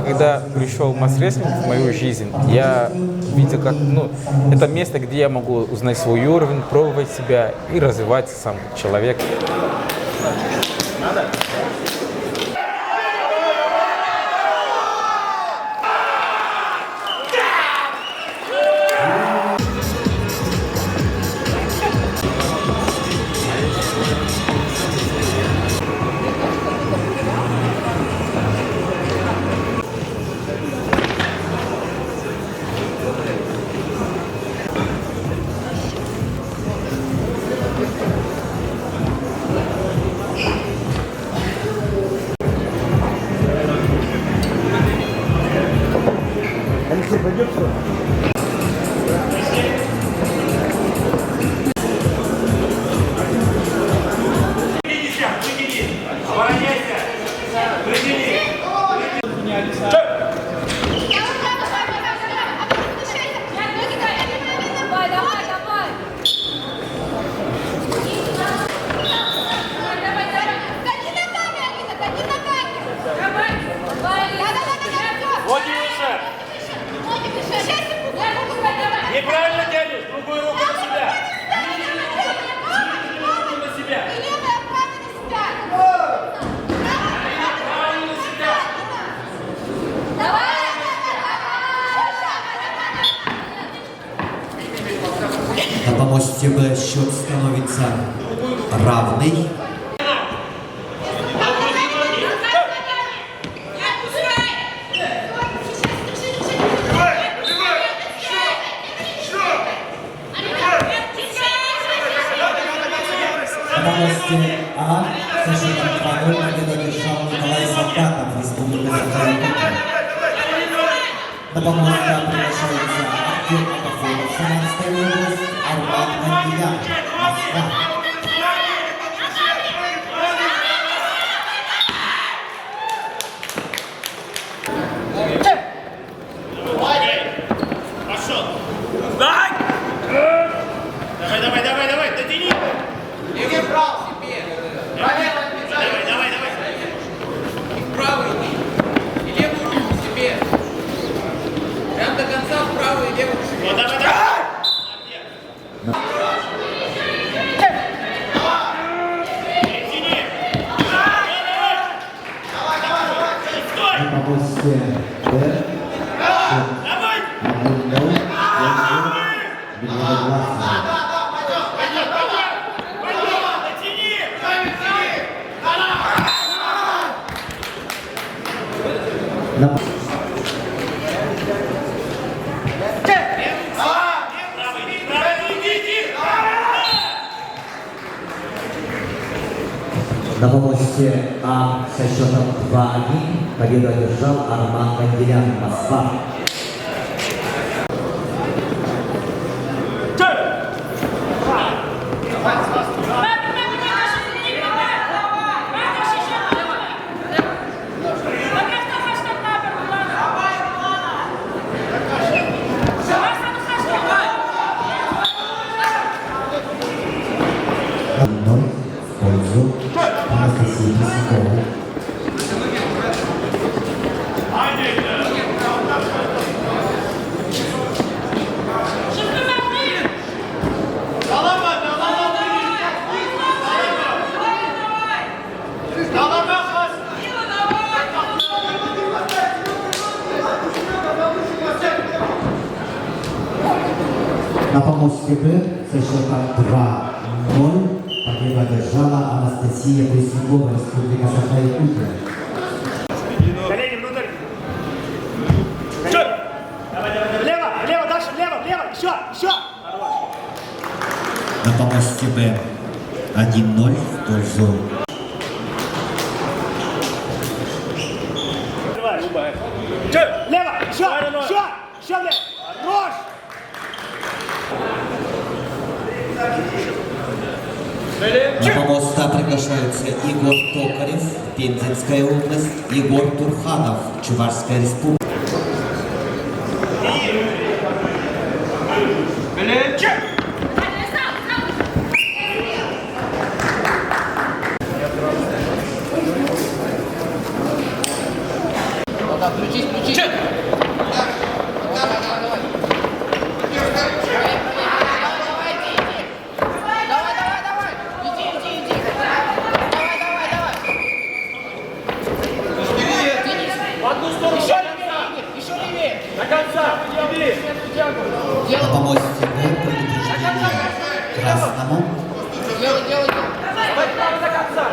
Когда пришел масс-рестлинг в мою жизнь, я видел, как, это место, где я могу узнать свой уровень, пробовать себя и развиваться сам как человек. Неправильно тянешь, другую руку на себя. Руку на себя. И левая правая на себя. Правильно на себя. Давай. На помосте Б счет становится равный. На помосте А со счетом 2-0 победу одержал Николай Солдатов, Республика Саха-Якутия. На помост А приглашается актер Акафонов, Самарская область, Арман Андиян, Москва. Пошел. Давай, дотяни. Иди вправо себе. Давай. Вправо иди. И левую руку себе. Прям до конца вправо и левую себе. Вот, давай. Тяни. Давай. На помосте Б Давай. 1-0 На помосте А со счетом 2-1 победу одержал Арман Андиян, Москва. В пользу Анастасии Песяковой. На помосте Б со счетом 2-0 победу одержала Анастасия Песякова, Республика Саха-Якутия. Колени внутрь. Давай. Влево, дальше, влево. Еще. На помосте Б 1-0 в пользу. Лево, еще влево. Хорош. На помост А приглашаются Егор Токарев, Пензенская область, Егор Турханов, Чувашская республика. красному. Делай, делай, делай. Давай право до конца.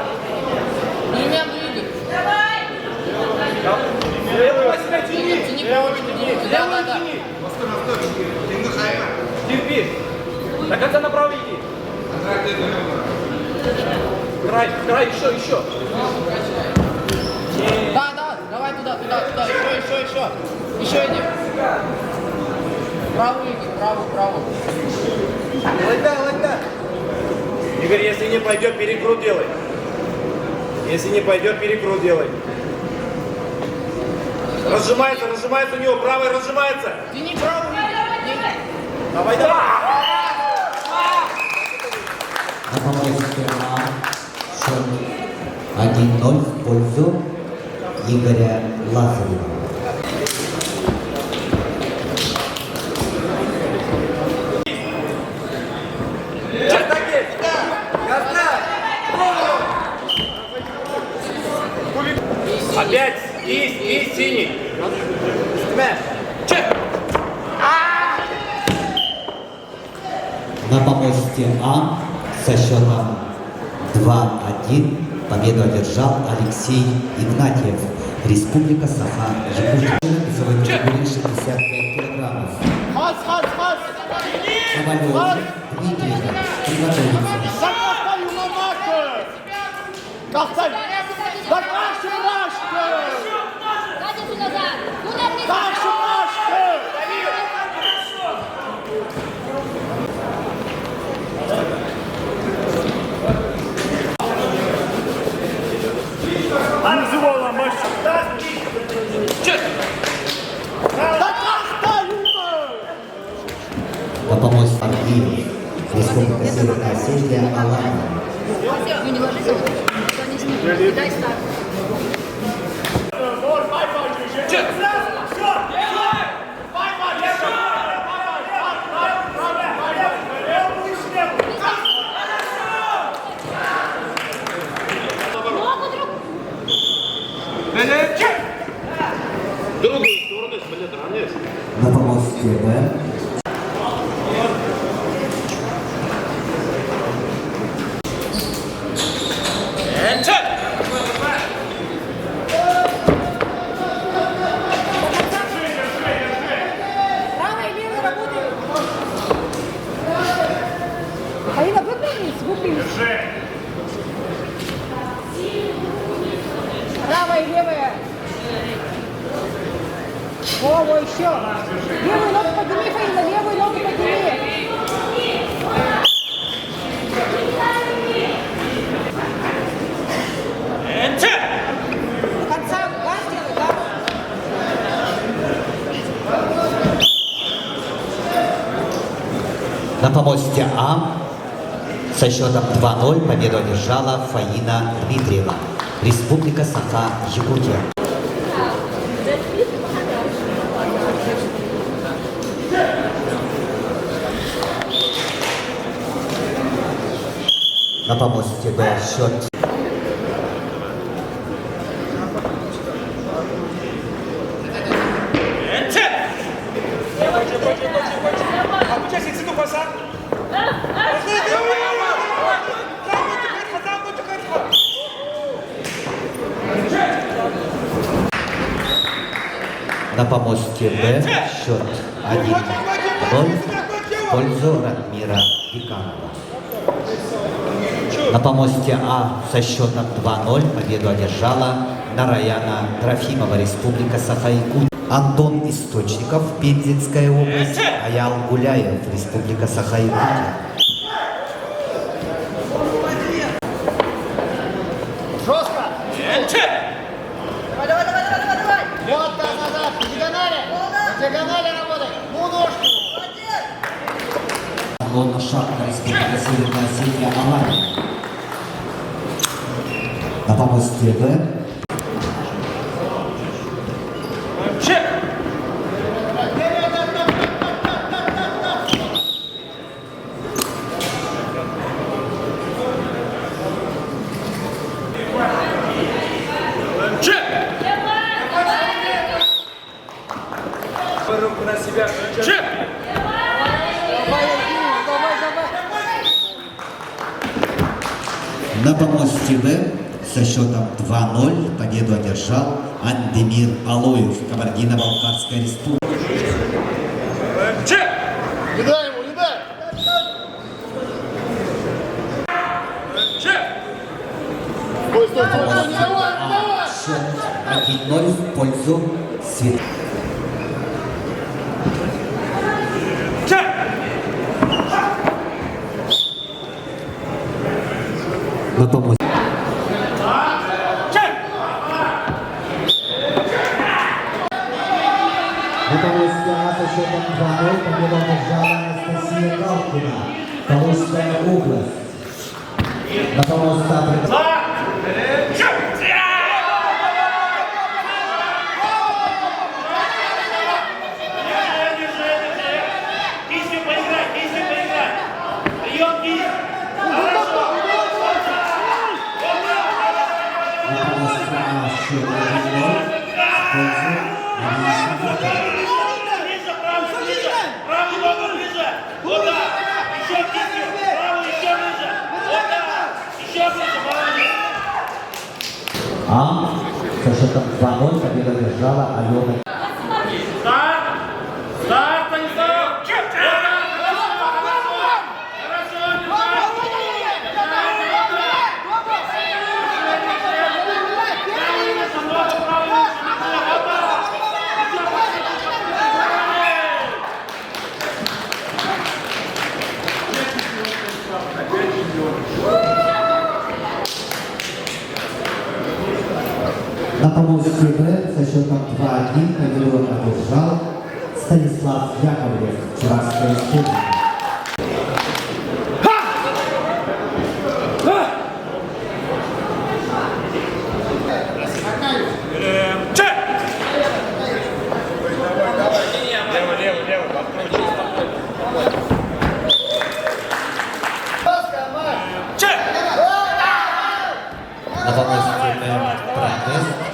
Перемен двигай. Тяни право, тяни. Да, да, да. Терпи. До конца направо иди. Край, еще. Да, да, давай туда. Еще иди. Право иди, право. Лайта. Игорь, если не пойдет, перекрут делай. Разжимается у него, правый разжимается. Тяни право иди. Давай. На помосте А счет 1-0 в пользу Игоря Лазарева. Опять и синий. На помосте А со счетом 2-1 победу одержал Алексей Игнатьев, Республика Саха-Якутия, весовой категории 65 килограммов. Ковалев Дмитрий приготовится. На помосте Андреев, Республика Северная Осетия, Алания. Вы не ложитесь, никто не снимет. Дай старт. На помосте Б Правая и левая работают. Полина, выпрямись. Правая и левая. Во, еще. Левую ногу подними, Фаина, левую ногу подними. До конца газ делай, да? на помосте А со счетом 2-0 победу одержала Фаина Дмитриева, Республика Саха-Якутия. На помосте Б счет на помосте Б счет 1-0 в пользу Ратмира Диканова. На помосте А со счетом 2-0 победу одержала Нараяна Трофимова, Республика Саха-Якутия. Антон Источников, Пензенская область, Аял Гуляев, Республика Саха-Якутия. Жестко. Давай. Вот так назад, по диагонали работай. Ну, ножку. Лона Шахна, Республика Северная Осетия, Алания. На помосте Б Руку на себя. Давай. На помосте В со счетом 2-0 победу одержал Андемир Алоев, Кабардино-Балкарская республика. Не дай ему, не дай! Стой, стой, стой, стой, не давай, не давай! Счет 1-0 в пользу Свет. На помосте. На помосте А со счетом 2-0 победу одержала Анастасия Галкина, Калужская область. На помосте А Кистью поиграй, кистью поиграй! Прием, кисть! Хорошо! на помосте А счет 1-0 в пользу Марии. Ближе, правый, ближе! Правый ногу ближе! Вот так! Еще кистью! Правый еще ближе! Вот так! Еще ближе, молодец! А со счетом 2-0 победу одержала Алена. Старт! Старт, Станислав! Вот так! Хорошо! Хорошо! На помосте Б со счетом 2-1 победу одержал Станислав Яковлев, Чувашская республика. На помосте Б протест.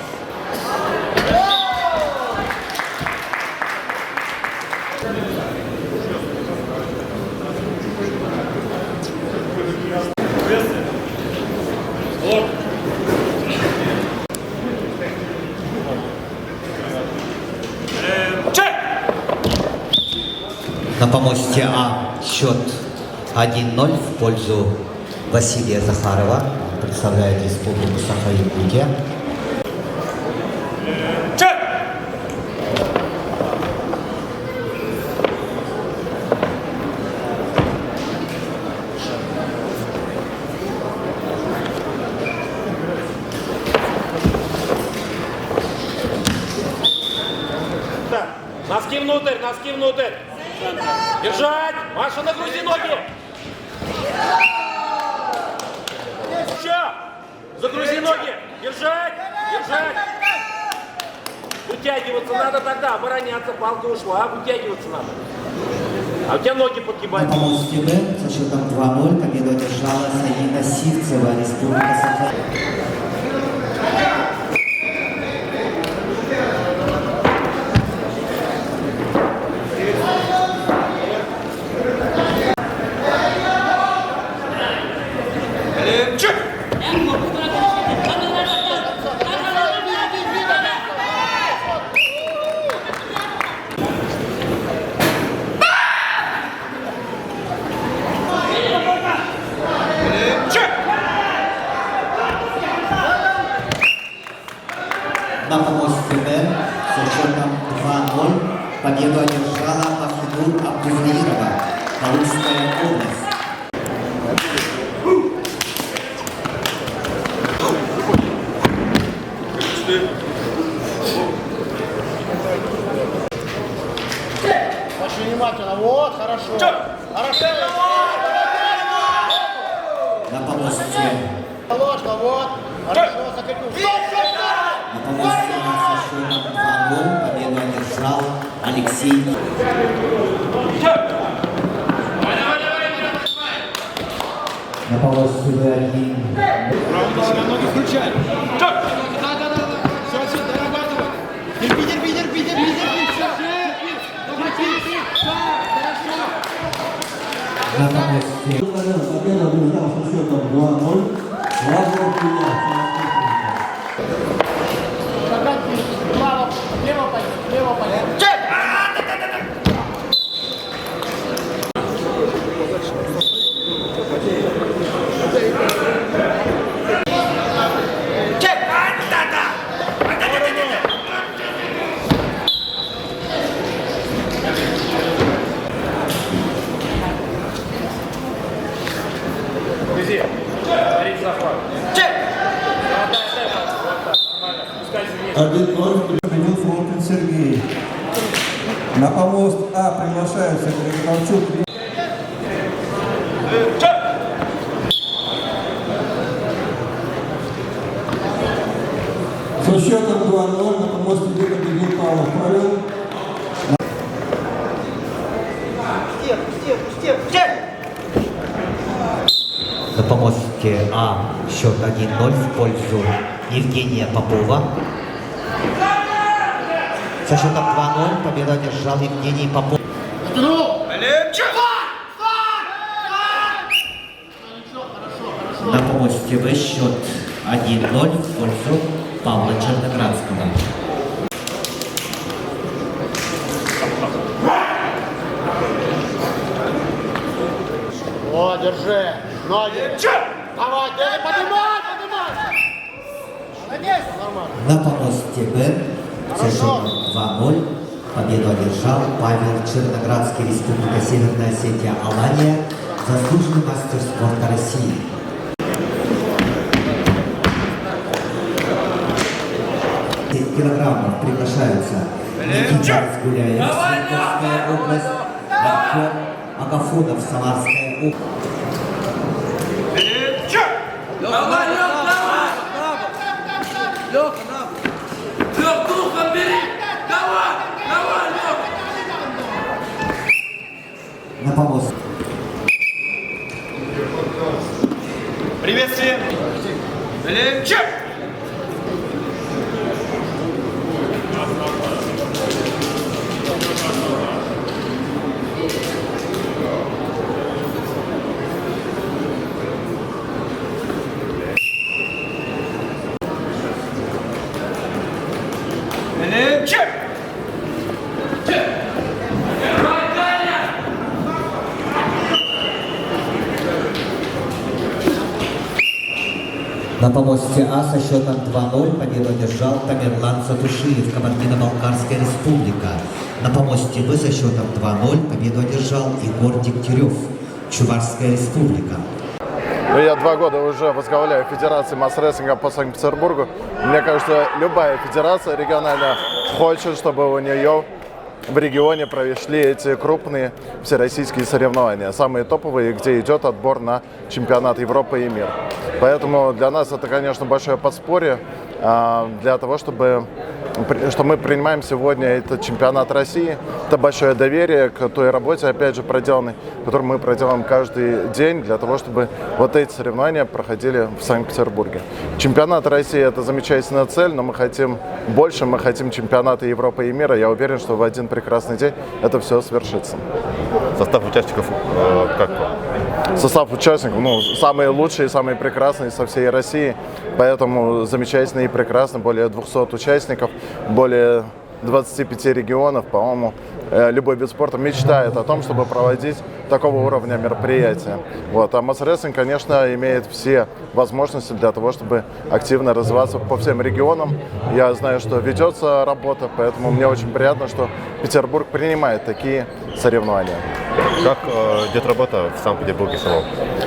На помосте А счет 1-0 в пользу Василия Захарова, представляет республику Саха-Якутия. Носки внутрь, носки внутрь. Держать! Маша, нагрузи ноги! Еще! Загрузи ноги! Держать! Держать! Вытягиваться надо тогда, обороняться, палка ушла, вытягиваться надо. А у тебя ноги На подгибают. помосте Б со счетом 2-0 победу одержала Саида Сивцева, республика Саха. На помосте Б со счетом 2-0 победу одержала Махидур Абдулаирова, Калужская область. Очень внимательно. Вот, хорошо. Хорошо. На помосте Ложно, вот. Хорошо, закрепил. На помосте А со счетом 2-0 победу одержал Алексей. На помосте Б1 Ноги включай. Да. Все, все, дорабатывай. Терпи, терпи, терпи, терпи, терпи. Все, терпи. Хорошо. на помосте. Победа одержал со счетом 2-0 Слава Украине! Один ноль принял Фронтин Сергей. На помост А приглашается Григоровчук. Со счетом 2-0 на помост Б победил Павлов. Провел. На помосте А счет 1-0 в пользу Евгения Попова. Со счетом 2-0 победу одержал Евгений Попов. На помосте В счет 1-0 в пользу Павла Черноградского. О, держи. Ноги. Давай, поднимай. Молодец. Нормально. На помосте Б со счетом 2-0 победу одержал Павел Черноградский, Республика Северная Осетия, Алания, заслуженный мастер спорта России. Килограммов приглашаются Никита Разгуляев, Свердловская область, Артем Агафонов, Самарская область. Лёх, духом бери! Давай, Лёх! На помост. Приветствие. Чек. Чек. На помосте А со счетом 2-0 победу одержал Тамерлан Сатушиев, Кабардино-Балкарская республика. На помосте Б со счетом 2-0 победу одержал Егор Дегтярев, Чувашская республика. Я 2 года уже возглавляю Федерацию масс-рестлинга по Санкт-Петербургу. Мне кажется, любая федерация региональная хочет, чтобы у нее в регионе прошли эти крупные всероссийские соревнования, самые топовые, где идет отбор на чемпионат Европы и мира. Поэтому для нас это, конечно, большое подспорье для того, что мы принимаем сегодня этот чемпионат России. Это большое доверие к той работе, опять же, проделанной, которую мы проделаем каждый день для того, чтобы вот эти соревнования проходили в Санкт-Петербурге. Чемпионат России – это замечательная цель, но мы хотим больше, мы хотим чемпионата Европы и мира. Я уверен, что в один прекрасный день это все свершится. Состав участников как? Состав участников, самые лучшие, самые прекрасные со всей России, поэтому замечательный и прекрасный, более 200 участников, более 25 регионов, по-моему, любой вид спорта мечтает о том, чтобы проводить такого уровня мероприятия. Вот. А масс-рестлинг, конечно, имеет все возможности для того, чтобы активно развиваться по всем регионам. Я знаю, что ведется работа, поэтому мне очень приятно, что Петербург принимает такие соревнования. Как идет работа в Санкт-Петербурге самом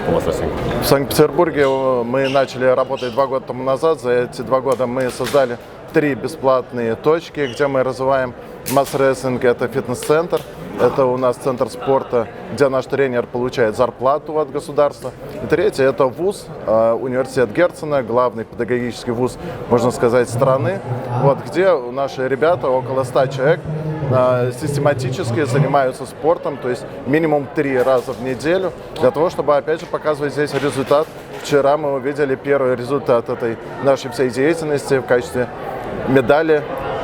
по масс-рестлингу? В Санкт-Петербурге мы начали работать 2 года тому назад. За эти 2 года мы создали 3 бесплатные точки, где мы развиваем масс-рестлинг. Это фитнес-центр, это у нас центр спорта, где наш тренер получает зарплату от государства. И 3 это вуз, университет Герцена, главный педагогический вуз, можно сказать, страны, вот, где наши ребята, около 100 человек, систематически занимаются спортом, то есть минимум 3 раза в неделю, для того, чтобы, опять же, показывать здесь результат. Вчера мы увидели первый результат этой нашей всей деятельности в качестве медали,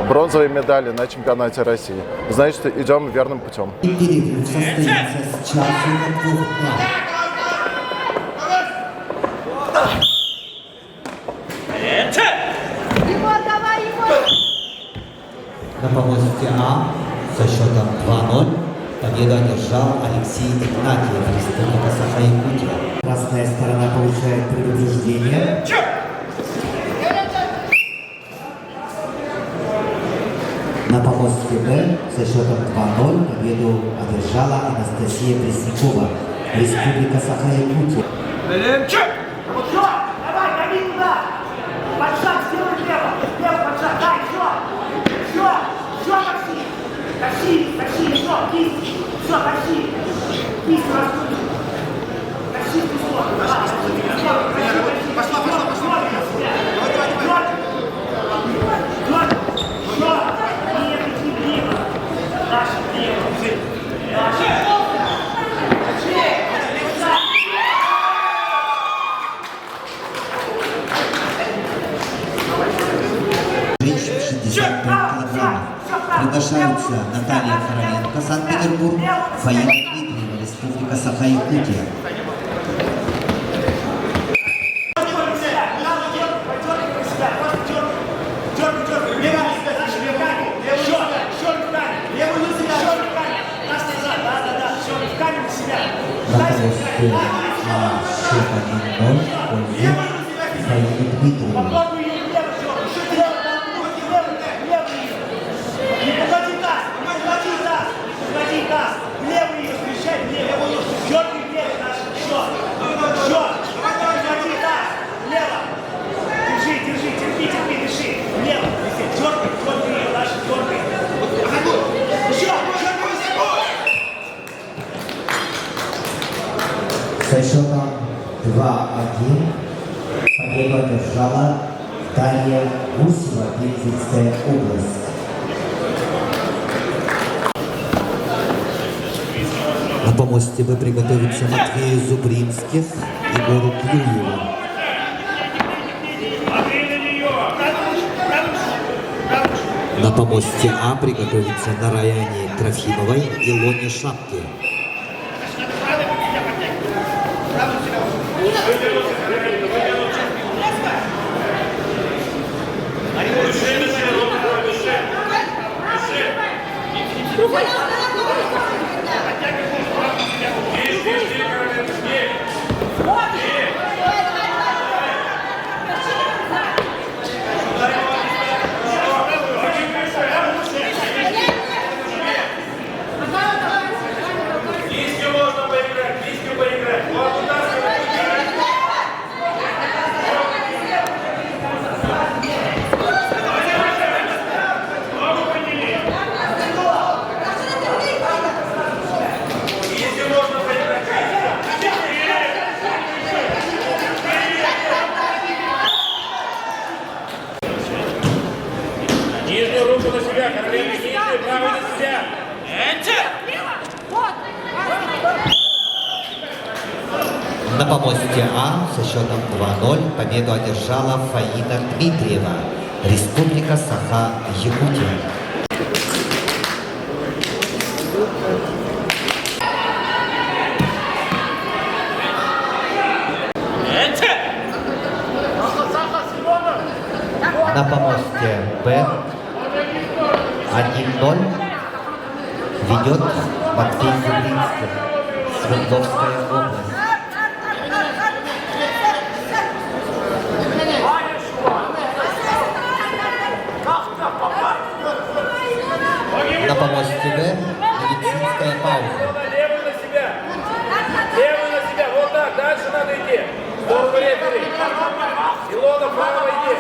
бронзовой медали на чемпионате России. Значит, идем верным путем. И перерыв состоится с часу на 2 дня. Анастасии Игнатьев, Республика Саха-Якутия. Красная сторона получает предупреждение. На помосте Б со счетом 2-0 победу одержала Анастасия Преснякова, Республика Саха-Якутия. Вот все, давай, гони туда. Подшаг, сделай лево. Лево подшаг, дай, все, такси, все, кисть, все, такси. Кисть раскрути. Такси, ты пошла. Женщин 65 килограммов. Приглашаются Наталья Хороменко, Санкт-Петербург, Фаина Дмитриева, Республика Саха-Якутия. На помосте А счет 1-0 в пользу Фаины Дмитриевой. Со счетом 2-1 победу одержала Дарья Гусева, Пензенская область. На помосте Б приготовится Матвею Зубринских, Егору Клюеву. На помосте А приготовится Нараяне Трофимовой, Илоне Шапке. Нижнюю руку на себя, Каролина, нижнюю, правую на себя. На помосте А со счетом 2-0 победу одержала Фаина Дмитриева, Республика Саха-Якутия. На помосте Б 1-0 ведет Матвей Зубринский, Свердловская область. На помосте Б медицинская пауза. Левую на себя. Левую на себя. Вот так. Дальше надо идти. Сторону рефери. Илона, право иди.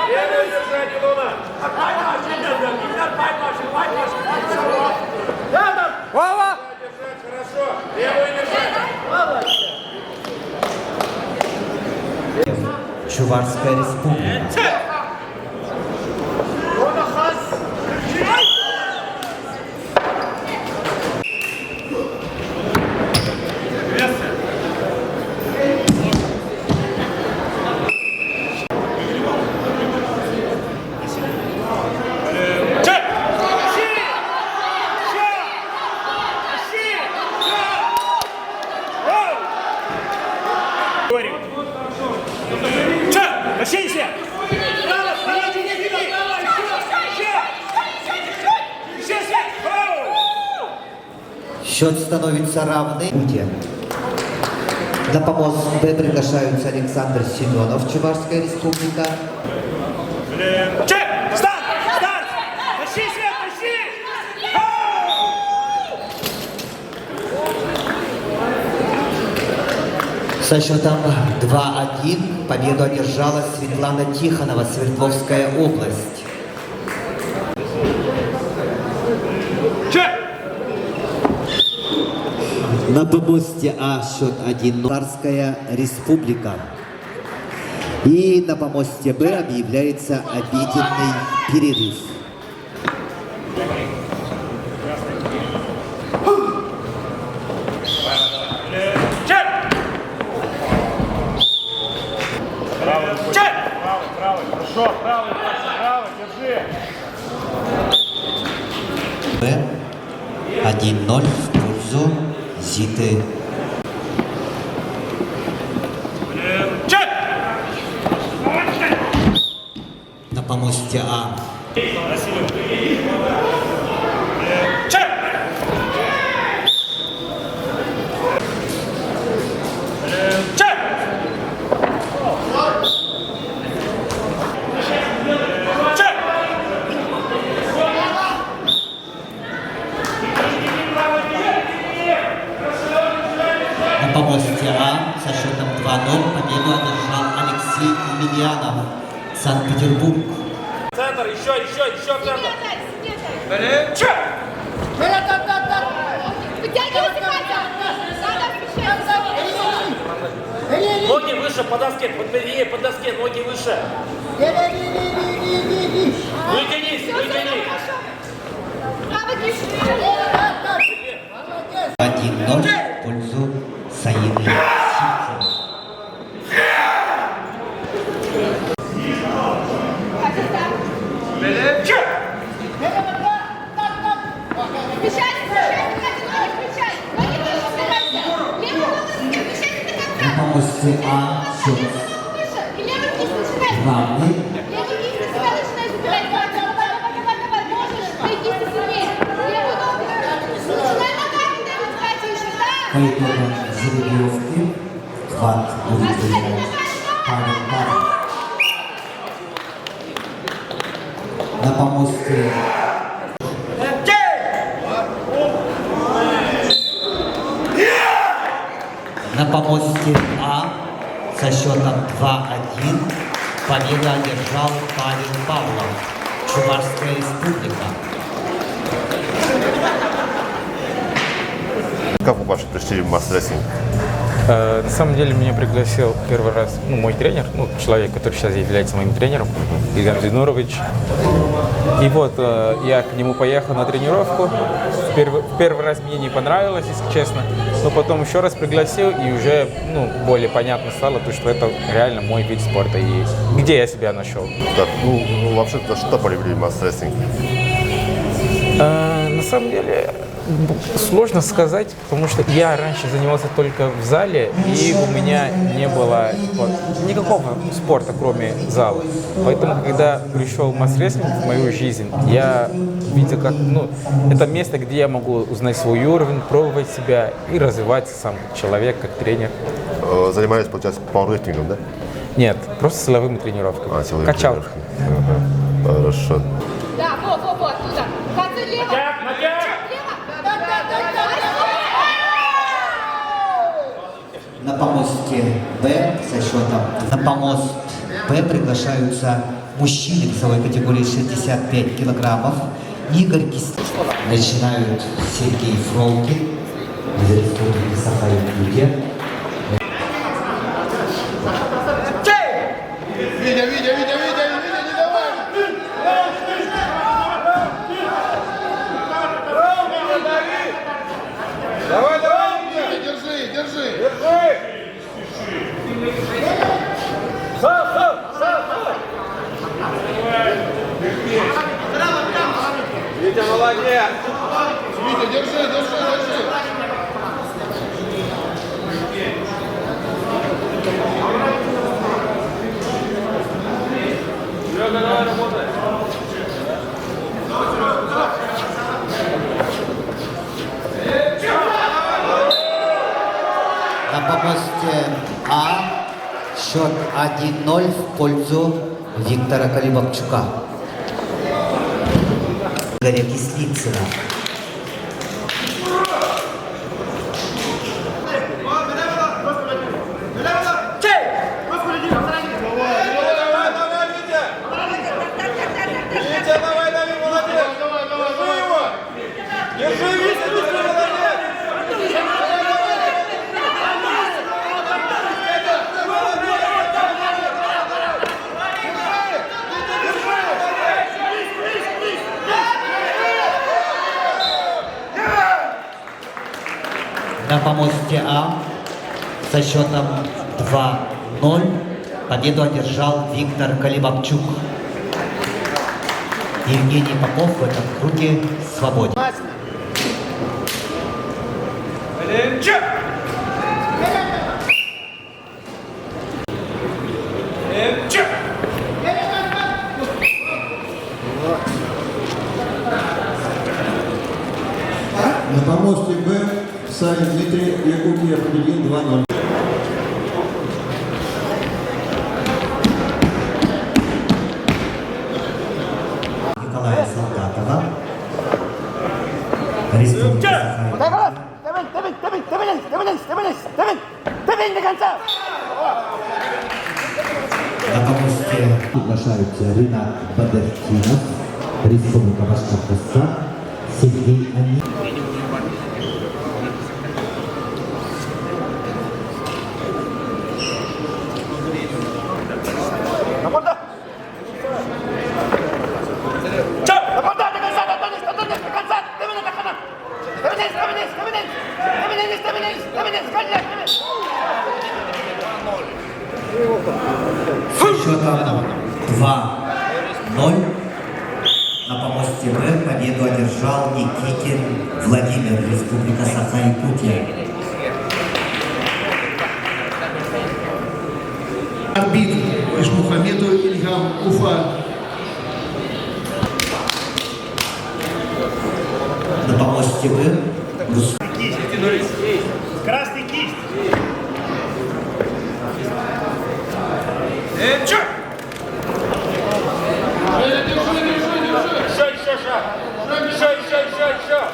Левую держать, Илона. Вова! Держать, хорошо. Левую держать. Чувашская республика. Тащите! Счет становится равный. На помост Б приглашаются Александр Семенов, Чувашская республика. Чек! Старт! Старт! Тащи, Свет, тащи! Со счетом 2-1 победу одержала Светлана Тихонова, Свердловская область. Чек! На помосте А счет 1-0, Болгарская республика. И на помосте Б объявляется обеденный перерыв. Чек! Чек! Правый, хорошо, правый, держи. Б 1-0 в пользу Зиты. Чек! На помосте А Чек! Чек! Чек! на помосте А со счетом 2-0 победу одержал Алексей Емельянов, Санкт-Петербург. Центр, еще центр. Чек! Вытягивайся, Катя! Надо смещаться! Ноги выше по доске, подбери по доске, ноги выше. Вытянись, вытянись. Правый кисть! 1-0 в пользу Саиды Ситцевой. Чек! На помосте А счет равный. По итогам жеребьевки хват будет принимать Павел Павлов. На помосте А со счетом 2-1 победу одержал Павел Павлов, Чувашская республика. Как вы вообще пришли в масс-рестлинг? На самом деле меня пригласил первый раз мой тренер, человек, который сейчас является моим тренером, Ильгар Зинурович. И вот я к нему поехал на тренировку. В первый раз мне не понравилось, если честно, но потом еще раз пригласил, и уже более понятно стало, что это реально мой вид спорта, и где я себя нашел. Да, вообще-то, что полюбили масс-рестлинг? На самом деле сложно сказать, потому что я раньше занимался только в зале, и у меня не было никакого спорта, кроме зала. Поэтому, когда пришел масс-рестлинг в мою жизнь, я видел, как это место, где я могу узнать свой уровень, пробовать себя и развиваться сам как человек, как тренер. Занимались, получается, пауэрлифтингом, да? Нет, просто силовыми тренировками. Силовыми Качалка. тренировками. Ага. Хорошо. Да, вот, туда. Катя, лево! Натяг! На помосте Б со счетом. На помост Б приглашаются мужчины весовой категории 65 килограммов. Игорь Кистов. Начинают Сергей Фролкин из Республики Саха-Якутия. Витя, не давай! Давай, Витя, держи! Витя, молодец! Витя, держи! Серега, давай работай! Держи! помосте А счет 1-0 в пользу Виктора Колебовчука. Игоря Кислицына. На помосте А со счетом 2-0 победу одержал Виктор Колебовчук. Евгений Попов в этом круге свободен. На помосте Б Савин Дмитрий Якутия победил 2-0. Николая Солдатова. Республика Саха-Якутия. На помосте приглашаются Ринат Бадыркинов, Республика Башкортостан, Сергей Ани. С счетом 2-0 на помосте Б победу одержал Никитин Владимир, Республика Саха-Якутия. Арбитр Ишмухамеду Ильгам Уфа. На помосте Б Красный кисть.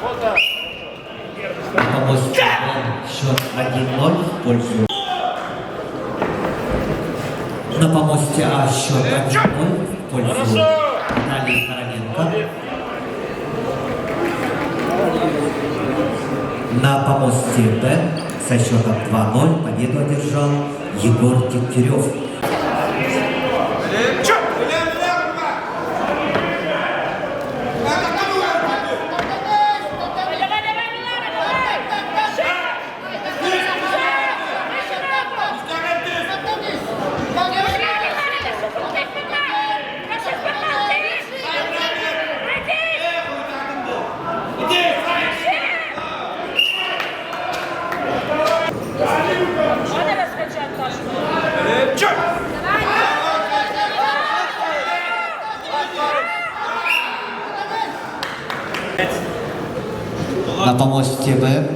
Вот так. на помосте Б счет 1-0 в пользу. На помосте А счет 1-0 в пользу Натальи Коровенко. На помосте Б со счетом 2-0 победу одержал Егор Дегтярев. На помосте Б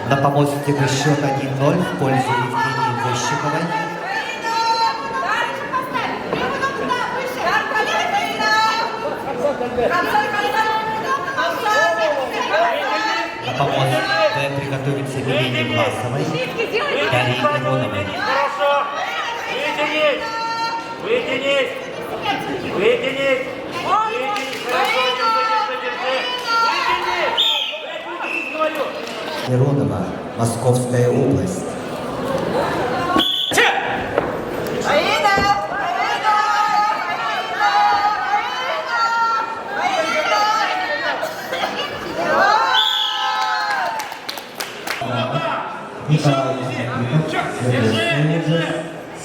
на помосте Б счет 1-0 в пользу Евгении Вощиковой. На помосте Б приготовиться Елене Власовой, Дарье Мироновой. Хорошо. Вытянись. Вытянись. Вытянись. Вытянись. Хорошо. Вытянись. Вытянись, говорю. Миронова, Московская область. Николай Михайлов, Свердловская область,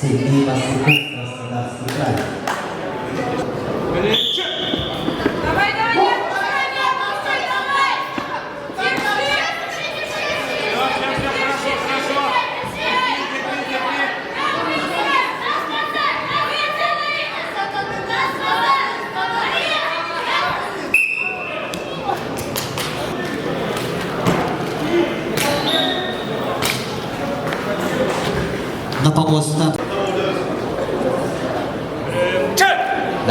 Сергей Васильков, Краснодарский край. На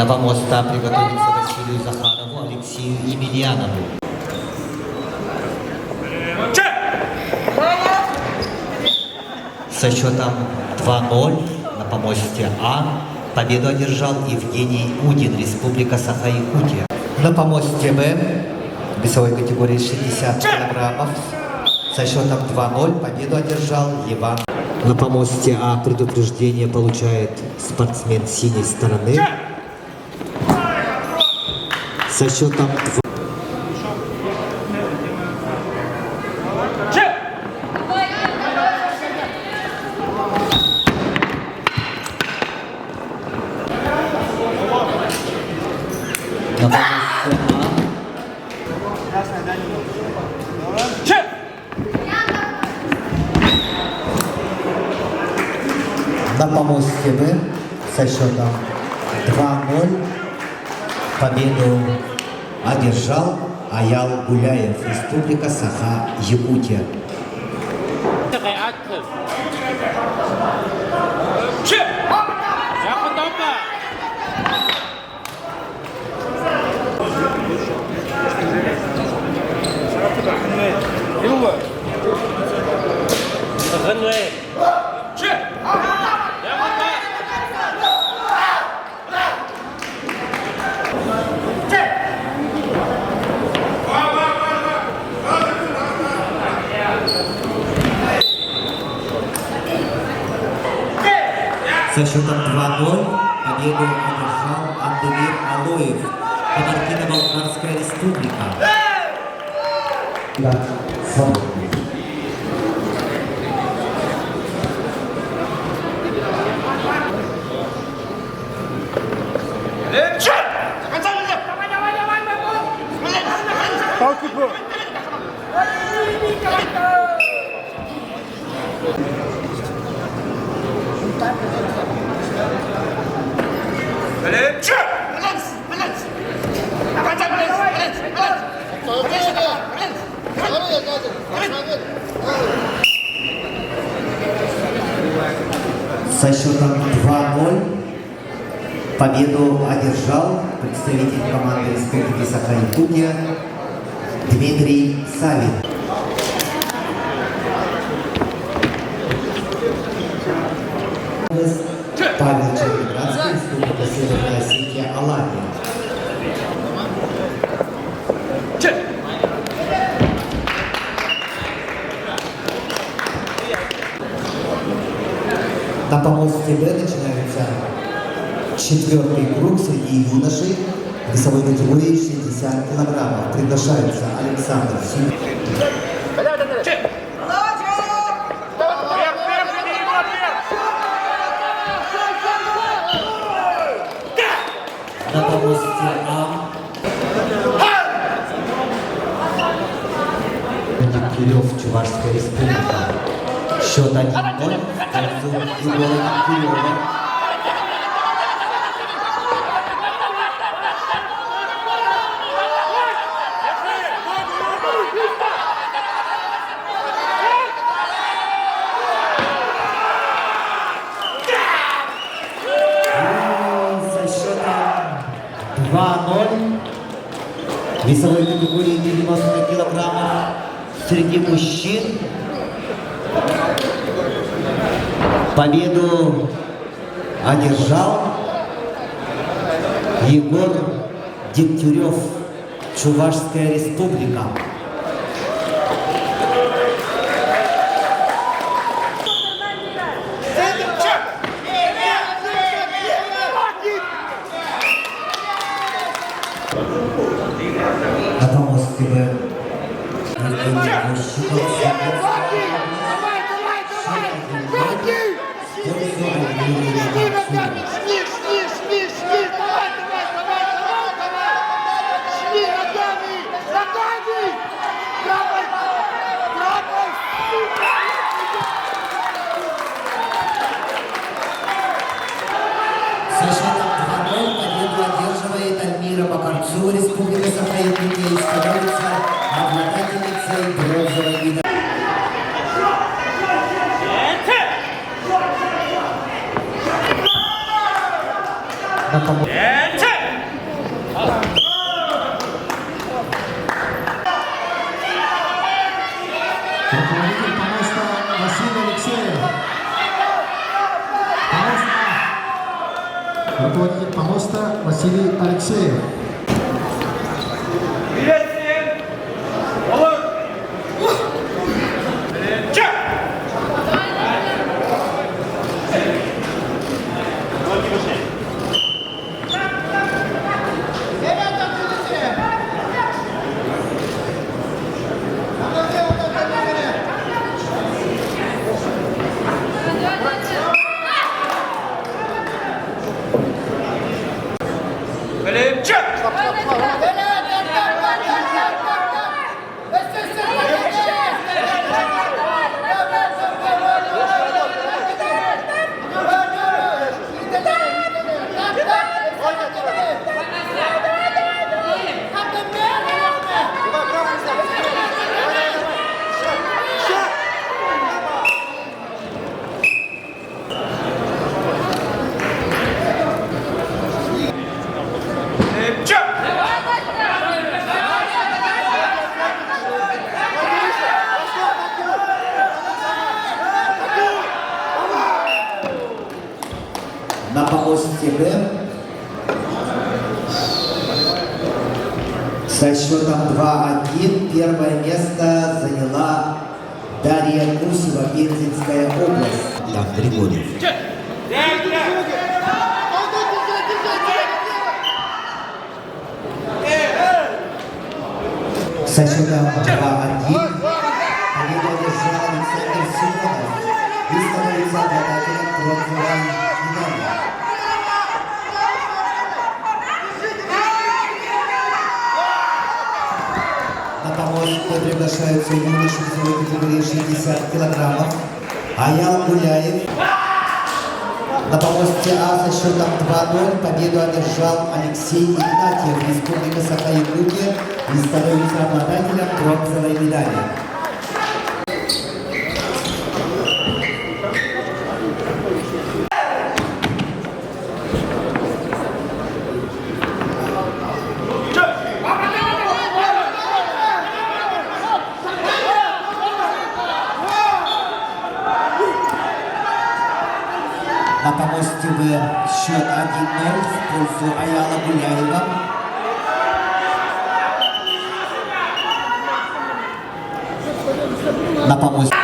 помоста приготовиться Василию Захарову, Алексею Емельянову. Со счетом 2-0 на помосте А победу одержал Евгений Удин, Республика Саха-Якутия. На помосте Б весовой категории 60 килограммов со счетом 2-0 победу одержал Иван. На помосте А предупреждение получает спортсмен синей стороны со счетом 2. На помосте Б со счетом 2-0 победу одержал Аял Гуляев, Республика Саха-Якутия. Со счетом 2-0 победу одержал Андемир Алоев, Кабардино-Балкарская республика. Со счетом 2-0 победу одержал представитель команды Республики Саха-Якутия Дмитрий Савин. Павел Черноградский, Республика Северная Осетия, Алания. На помосте Б начинается 4-й круг среди юношей весовой категории 60 килограммов. Приглашается Александр Симонов. На помосте А Дегтярев, Чувашская республика. Счет 1-0 в пользу Егора Дегтярева. Со счетом 2-0 весовой категории 90 килограммов среди мужчин победу одержал Егор Дегтярев, Чувашская республика. На помосте Б со счетом 2-0 победу одерживает Альмира Бакарцу, Республика Саха-Якутия, и становится обладательницей бронзовой медали. На помосте Руководитель помоста Василий Алексеев. Руководитель помоста Василий Алексеев. на помосте Б со счетом 2-1 первое место заняла Дарья Гусева, Пензенская область. Илья Григорьев. Со счетом 2-1 победу одержал Александр Семенов и становится обладателем бронзовой медали. На помост приглашаются юноши весовой категории 60 килограммов. Аял Гуляев. На помосте А со счетом 2-0 победу одержал Алексей Игнатьев, Республика Саха-Якутия, и становится обладателем бронзовой медали. На помосте В счет 1-0 в пользу Аяла Гуляева. На помосте А.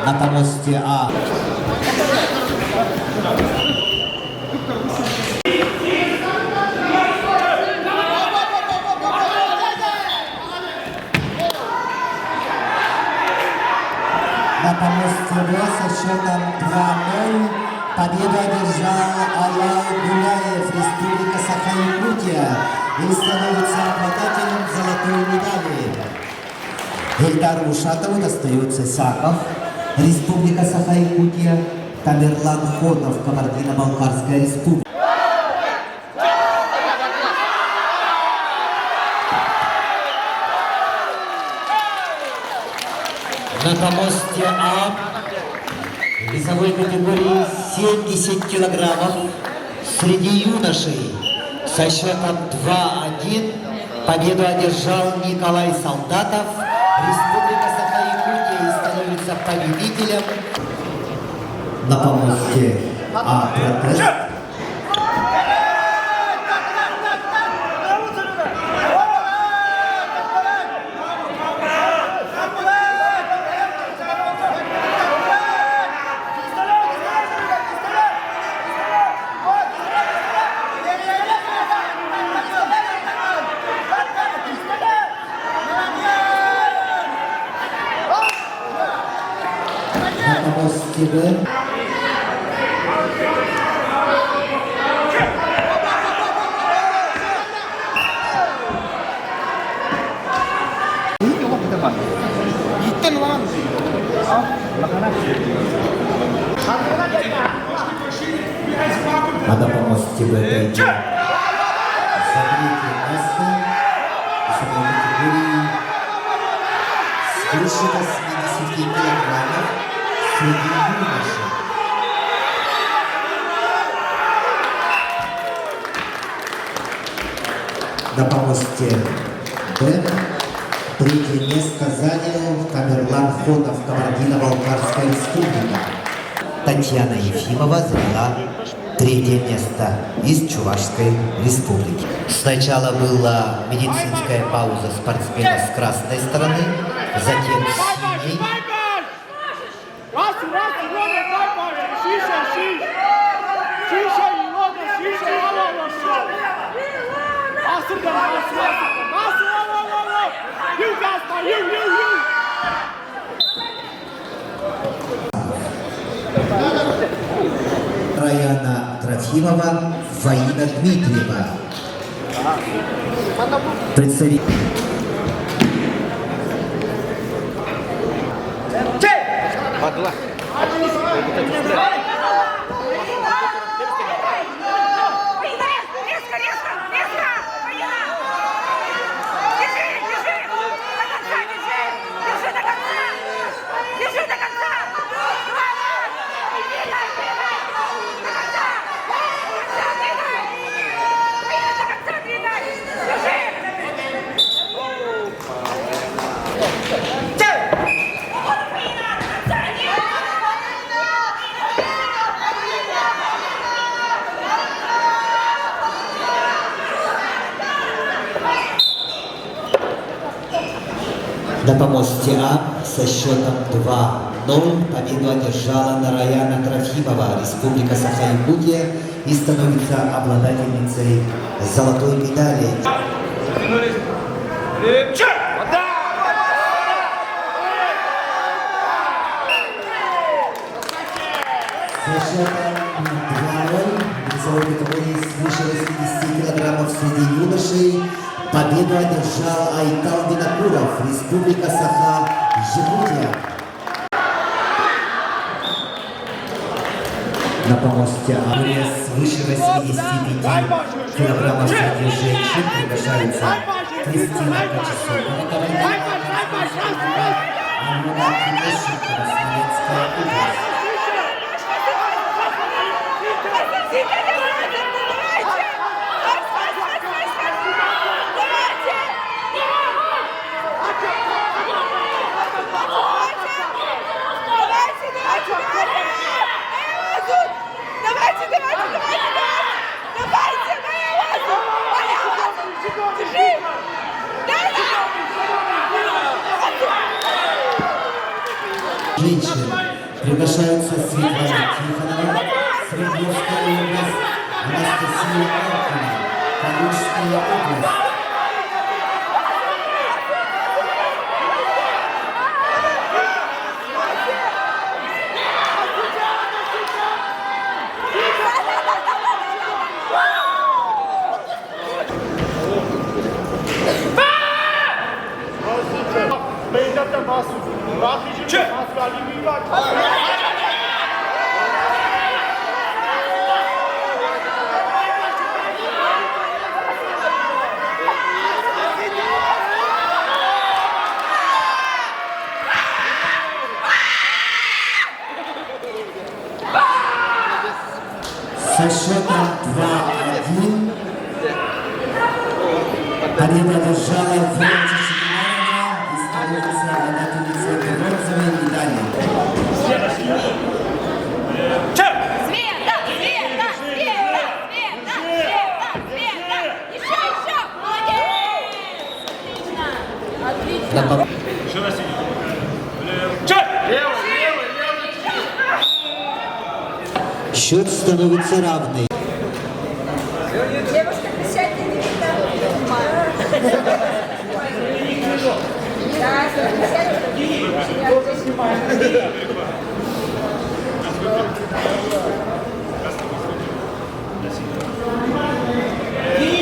На помосте В со счетом 2-0 победу одержал Аял Гуляев, Республика Саха-Якутия, и становится обладателем золотой медали. Эльдару Ушатову достается Саков, Республика Саха-Якутия, Тамерлан Ходов, Кабардино-Балкарская республика. На помосте А весовой категории 70 килограммов среди юношей со счетом 2-1 победу одержал Николай Солдатов, Республика Саха-Якутия, и становится победителем. На помосте А протест. Б. Надо помочь тебе дойти за третье место весовой категории вышита с 70 килограммов среди юношей. На помосте Б третье место занял Тамерлан Ходов, Кабардино-Балкарская республика. Татьяна Ефимова заняла третье место из Чувашской республики. Сначала была медицинская пауза спортсмена с красной стороны, затем с синей. Раяна Трофимова, Фаина Дмитриева. Представитель. На помосте А со счетом 2-0 победу одержала Нараяна Трофимова, Республика Саха-Якутия, и становится обладательницей золотой медали. Со счетом 2-0 в весовой категории свыше 80 килограммов среди юношей победу одержал Айтал Винокуров, Республика Саха-Якутия. На помосте А свыше 85 килограммов среди женщин приглашаются Кристина Кочесова, Алена Килошикова, Смоленская область. Женщин приглашаются Светлана Тихонова, Свердловская область, Анастасия Алкина, Калужская область. Со счетом 2-1 победу одержала Франция Шекелярова и становится обладательницей бронзовой медали. Отлично! Счет становится равный. Девушка, присядьте, Никита.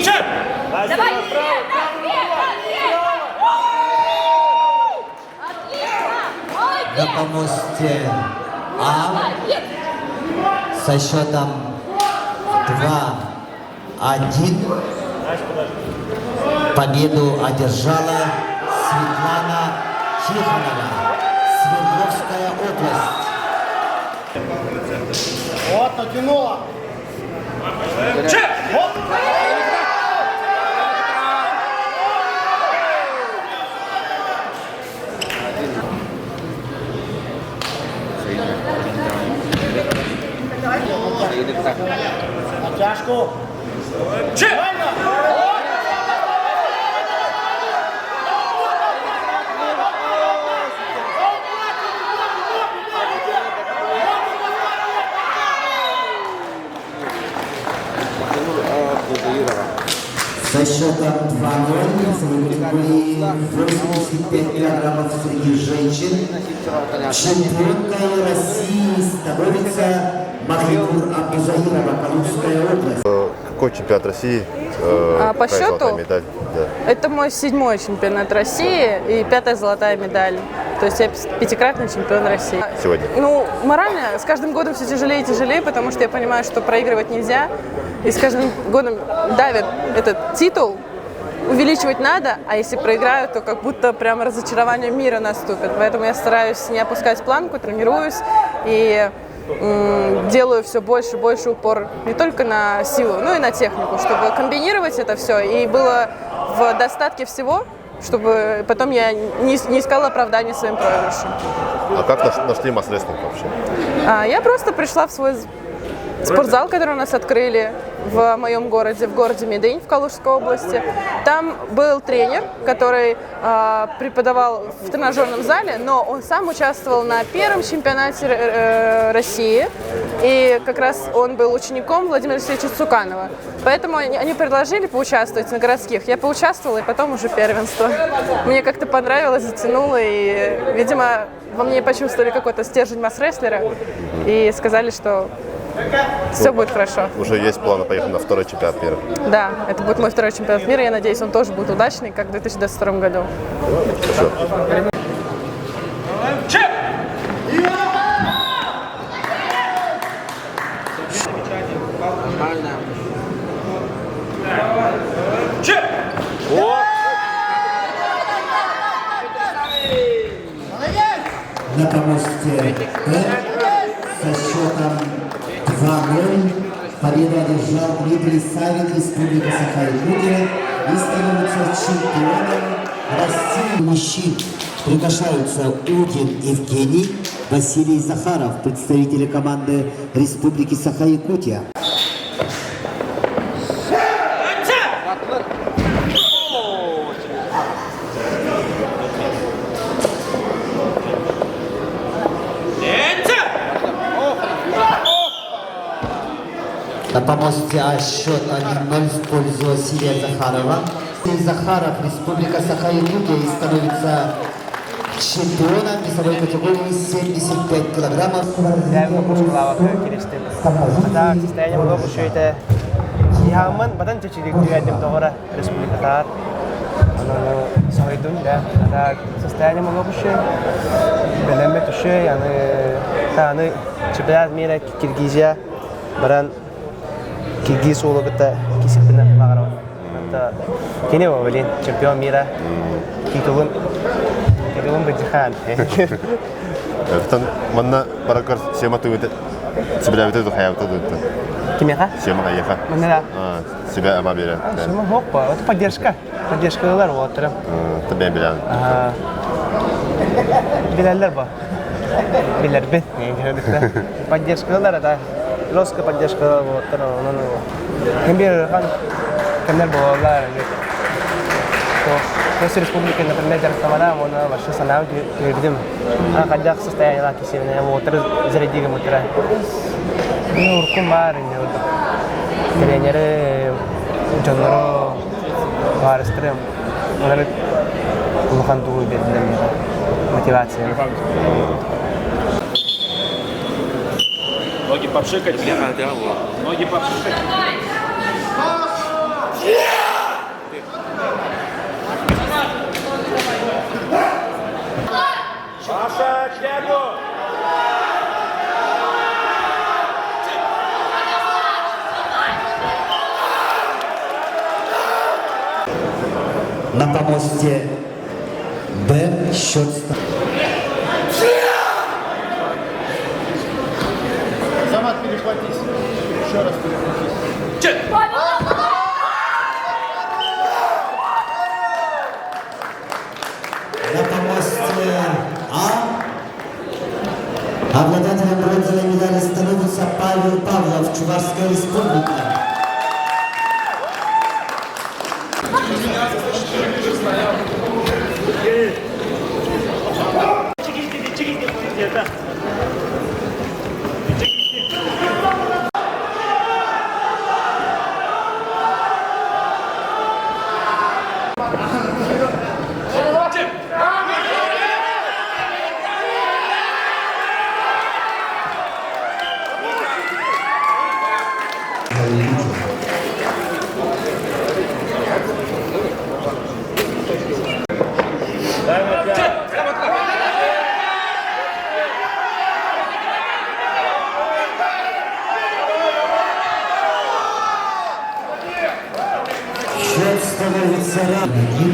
Да, давай, На помосте А со счетом 2-1 победу одержала Светлана Тихонова, Свердловская область. Вот, натянула. Натяжку. Со счетом 2-0 в категории 85 килограммов среди женщин чемпионкой России становится Махинур Абузаирова, Калужская область. Какой чемпионат России? По Какая счету? золотая медаль? Да. Это мой 7-й чемпионат России и 5-я золотая медаль. То есть я 5-кратный чемпион России. Сегодня? Ну, морально с каждым годом все тяжелее и тяжелее, потому что я понимаю, что проигрывать нельзя. И с каждым годом давит этот титул, увеличивать надо, а если проиграю, то как будто прямо разочарование мира наступит. Поэтому я стараюсь не опускать планку, тренируюсь и делаю все больше и больше упор не только на силу, но и на технику, чтобы комбинировать это все и было в достатке всего, чтобы потом я не искала оправдания своим проигрышем. А как нашли масс-рестлинг вообще? Я просто пришла в свой спортзал, который у нас открыли в моем городе, в городе Медынь, в Калужской области. Там был тренер, который преподавал в тренажерном зале, но он сам участвовал на первом чемпионате России. И как раз он был учеником Владимира Алексеевича Цуканова. Поэтому они предложили поучаствовать на городских. Я поучаствовала, и потом уже первенство. Мне как-то понравилось, затянуло, и, видимо, во мне почувствовали какой-то стержень масс-рестлера и сказали, что все будет хорошо. Уже есть планы поехать на второй чемпионат мира? Да, это будет мой второй чемпионат мира. Я надеюсь, он тоже будет удачный, как в 2022 году. Хорошо. На помосте со счетом 2-0 победу одержал Дмитрий Савин, Республика Саха-Якутия, и становится чемпионом России. Мужчин приглашаются Удин Евгений, Василий Захаров, представители команды Республики Саха-Якутия. На помосте счет 1-0 в пользу Василия Захарова. Захаров, Республика Саха-Якутия, и становится чемпионом весовой категории 75 килограммов. Состояние много еще это Яман, потом чуть-чуть говорим договора Республика Тар. Соедун, да. Так состояние много еще. Белемет еще, они чемпионат мира Киргизия, баран Киргиз улыбыта кисипина багарау. Это кене вовлен чемпион мира. Титулын бедихан. Потом манна баракар сема туйт. Себя это хая тут. Кимеха? Сема хаяха. Манна. Себя ама бере. Сема хоппа, это поддержка. Поддержкалар вот там. Тебе билан. Билалар ба. Билар бит. Поддержкалар да. Лоска поддержка вот там. Кембер хан кембер болар. Если республика, например, Даркамана, он вообще санал передем. А когда состояние лаки сильное, вот зарядили мутра. Ну, уркумар, тренеры, джонро, варстрем, он луханту бедным мотивация. Ноги попшикать. Ноги попшикать. Паша, тягу! На помосте Б. Счет стал. Самат, перехватись. Еще раз перехватись. На помосте обладателем бронзовой медали становится Павел Павлов, Чувашская республика. Счет становится равным.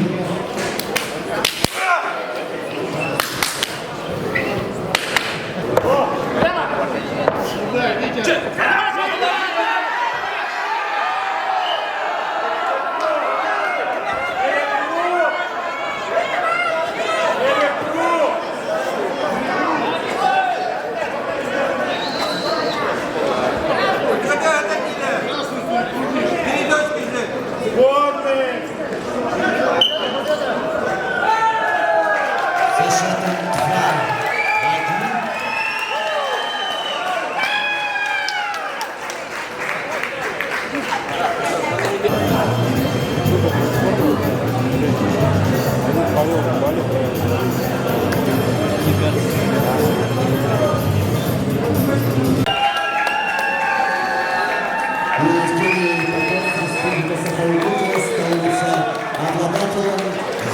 Обладателем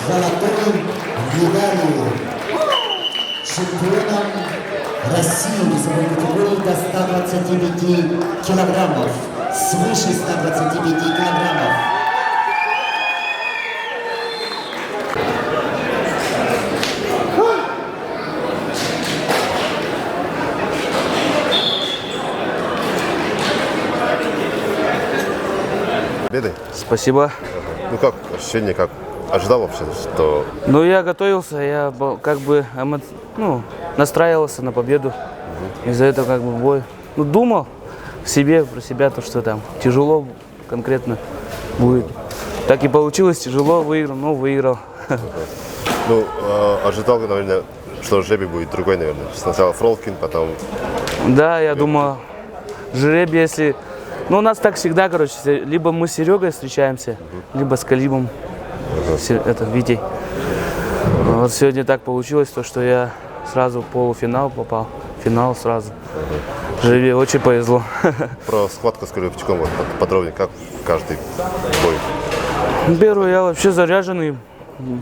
золотой медали, чемпионом России весовой категории до 125 килограммов, свыше 125 килограммов. Победой? Спасибо. Ну как ощущение, как ожидал вообще, что... Ну я готовился, я как бы настраивался на победу. Из-за этого как бы бой. Ну думал в себе, про себя, то что там тяжело конкретно будет. Так и получилось, тяжело, выиграл, но выиграл. Ну, ожидал, наверное, что жребий будет другой, наверное. Сначала Фролкин, потом... Да, я думал, жребий, если... Ну, у нас так всегда, короче, либо мы с Серегой встречаемся, либо с Калибом, это, Витей. Вот сегодня так получилось, то, что я сразу в полуфинал попал, финал сразу. Жребий, очень повезло. Про схватку с Крыльчуком вот, подробнее, как каждый бой? Первый я вообще заряженный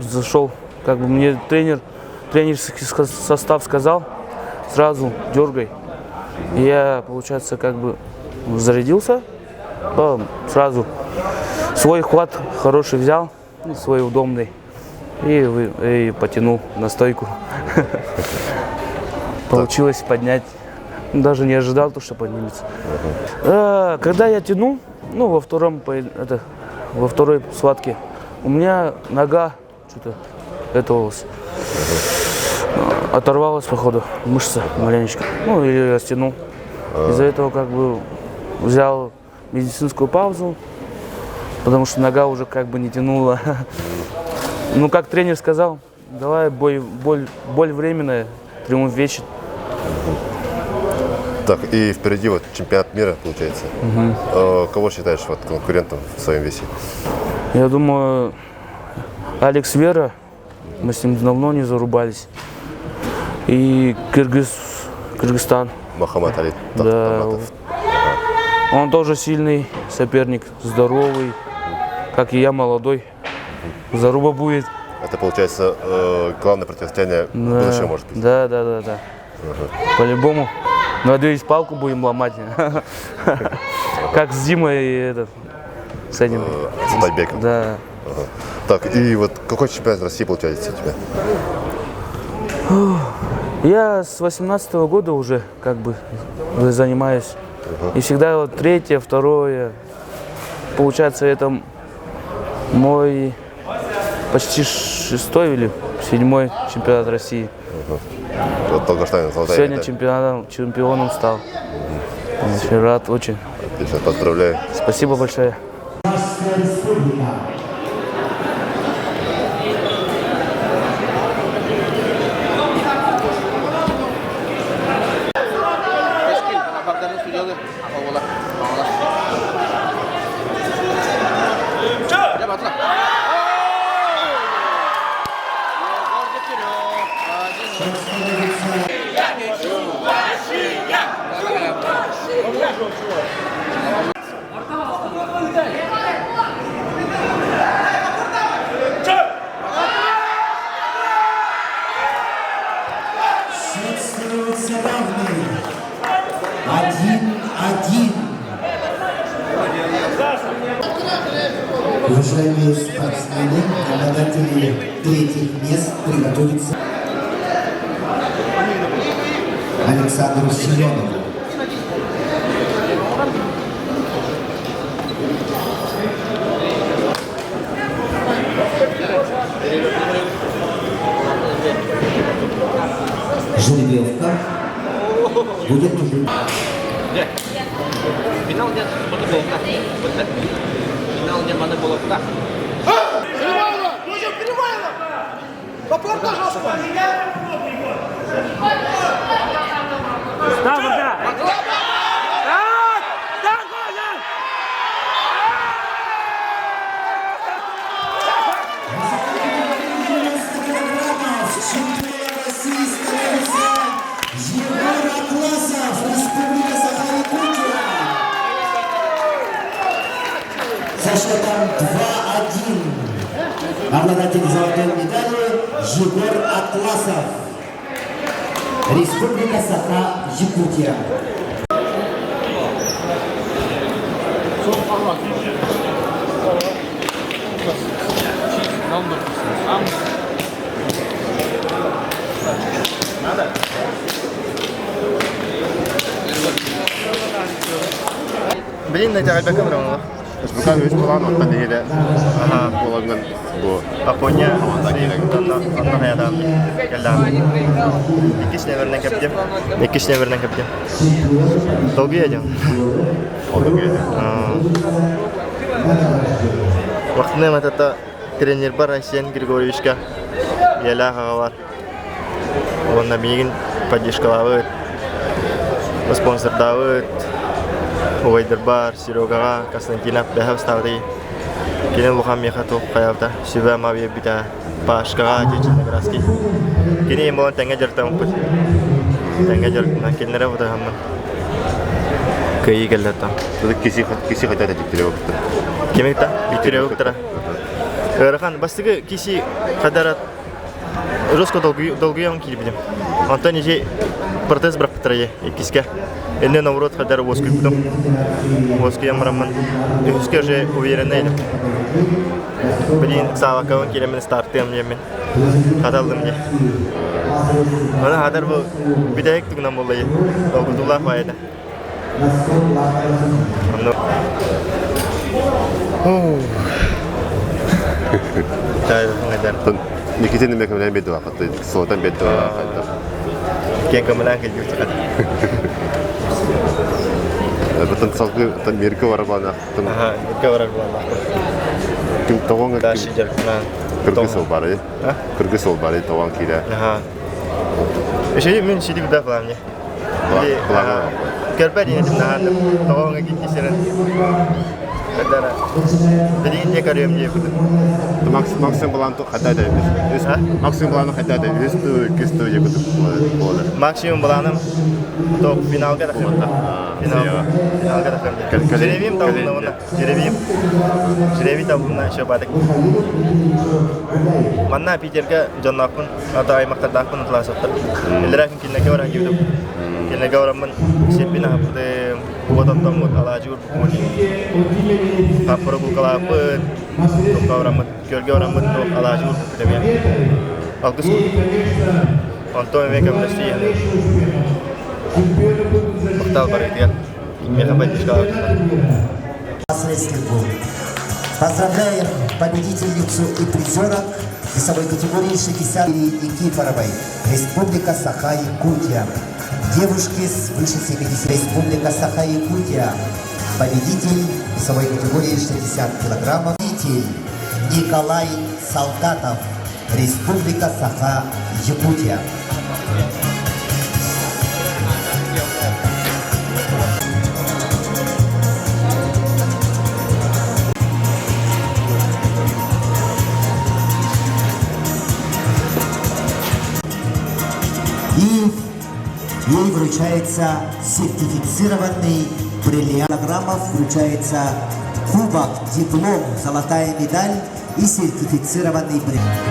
зашел, как бы мне тренерский состав сказал, сразу дергай. И я, получается, как бы зарядился, сразу свой хват хороший взял, свой удобный, и потянул на стойку. Получилось поднять, даже не ожидал, что поднимется. Когда я тянул, ну, во второй схватке, у меня нога что-то оторвалась, походу, мышца маленечко, ну, и растянул. Из-за этого как бы взял медицинскую паузу, потому что нога уже как бы не тянула. Ну, как тренер сказал, давай боль временная, триумф вечен. Так, и впереди вот чемпионат мира, получается. Кого считаешь вот конкурентом в своем весе? Я думаю, Алекс Вера, мы с ним давно не зарубались. И Кыргызстан. Мохаммад Али Тахматов. Да, он тоже сильный соперник, здоровый, как и я, молодой. Заруба будет. Это получается главное противостояние будущего, может быть? Да. По-любому. Надеюсь, палку будем ломать. Как с Димой и с этим. С Байбеком. Да. Так, и вот какой чемпионат России получается у тебя? Я с 18-го года уже как бы занимаюсь. И всегда вот третье, второе. Получается, это мой почти 6-й или 7-й чемпионат России. Вот только что золотая Сегодня медаль. чемпионом стал. Очень рад, очень. Отлично, поздравляю. Спасибо большое. Счет становится равным. 1-1. Уважаемые спортсмены, обладатели третьих мест приготовиться Александру Семенову. Жеребьевка будет уже. Final dia mana bola kah? Betul. Final dia mana bola kah? Перевально! Можем перевально! Попор, пожалуйста! Да, да. Чемпион России становится Егор Атласов, Республика Саха-Якутия. Со счетом 2-1. Обладатель золотой медали Егор Атласов, Республика Саха-Якутия. Блин, на тебя опять камера. Bukan wis pulang nonton di kita. Pulang kan bu. Aponya anak hayatım geldim. İkisine birden kaptım. Dolgu ya canım. Oldu ya. Vaktinde matata trener var Asian Grigoriyevska. Yalah var. Onun bilgin поддержка sponsor Daud. Wider Bar, Siroga, Konstantina, Behав Ставри. Kini bukan mekatu kayakta, siapa mau bita paskara jadi negaraski. Kini mau tengah jarta umput, tengah jarta, nak nera udah hamman. Kayak gelata. Tuh kisi kata ada di waktu. Kami kita bicara waktu. Kerana pasti ke kisi kadarat, Rusko dolgu yang kiri bidem. Antoni je protes berapa teraya, kiska. Ini naurut kadar воску потом. Воску я мараман. И воску же уверенный. Блин, сава кого километр стартем yemin. Kadaldım diye. Bana kadar bu bidayek tuknam olayı. Abdullah fayda. Tayo ngadar. Nikitin ni mereka beda waktu, soalnya beda waktu. Kian kemalan kerja cekat. Betul salju, betul Amerika orang mana? Amerika orang mana? Kim tawang dah sejak mana? Kyrgyz olbalı. Kyrgyz olbalı tawang kira. Şey min sidi beda falan ya. Kerja dia nahan tawang lagi kisiran. Kadara. Jadi dia karyam dia betul. Maksimum pelan tu ada ada. Maksimum pelan ada ada. Kistu je betul bola. Maksimum pelanam tu final kita kan. Final kita kan. Jerevim tahu mana? Jerevim tahu mana siapa tak? Mana pikir ke John Nakun atau Aymak Takun telah seter. Ilera mungkin lagi orang YouTube. Kini government sipin hapte buat tamut alajur puni. Kapur ku kalapet to government government to alajur kedemian. Bagus. Untuk mereka mesti bakal beritian. Mereka berjuang. Поздравляем победительницу и призера весовой категории 60 Никифоровой, Республика Саха-Якутия. Девушки свыше 70, Республика Саха-Якутия. Победитель весовой категории 60 килограммов. Победитель Николай Солдатов, Республика Саха-Якутия. И ей вручается сертифицированный бриллиант. Программов включается кубок, диплом, золотая медаль и сертифицированный бриллиант.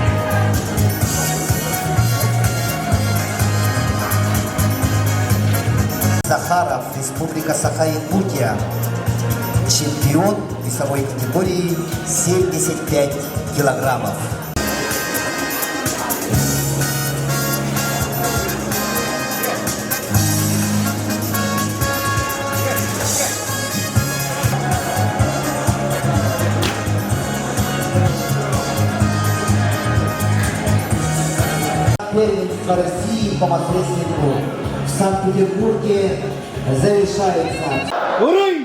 Захаров, Республика Саха-Якутия, чемпион весовой категории 75 килограммов. Первенство России по масс-рестлингу в Санкт-Петербурге завершается. Ура!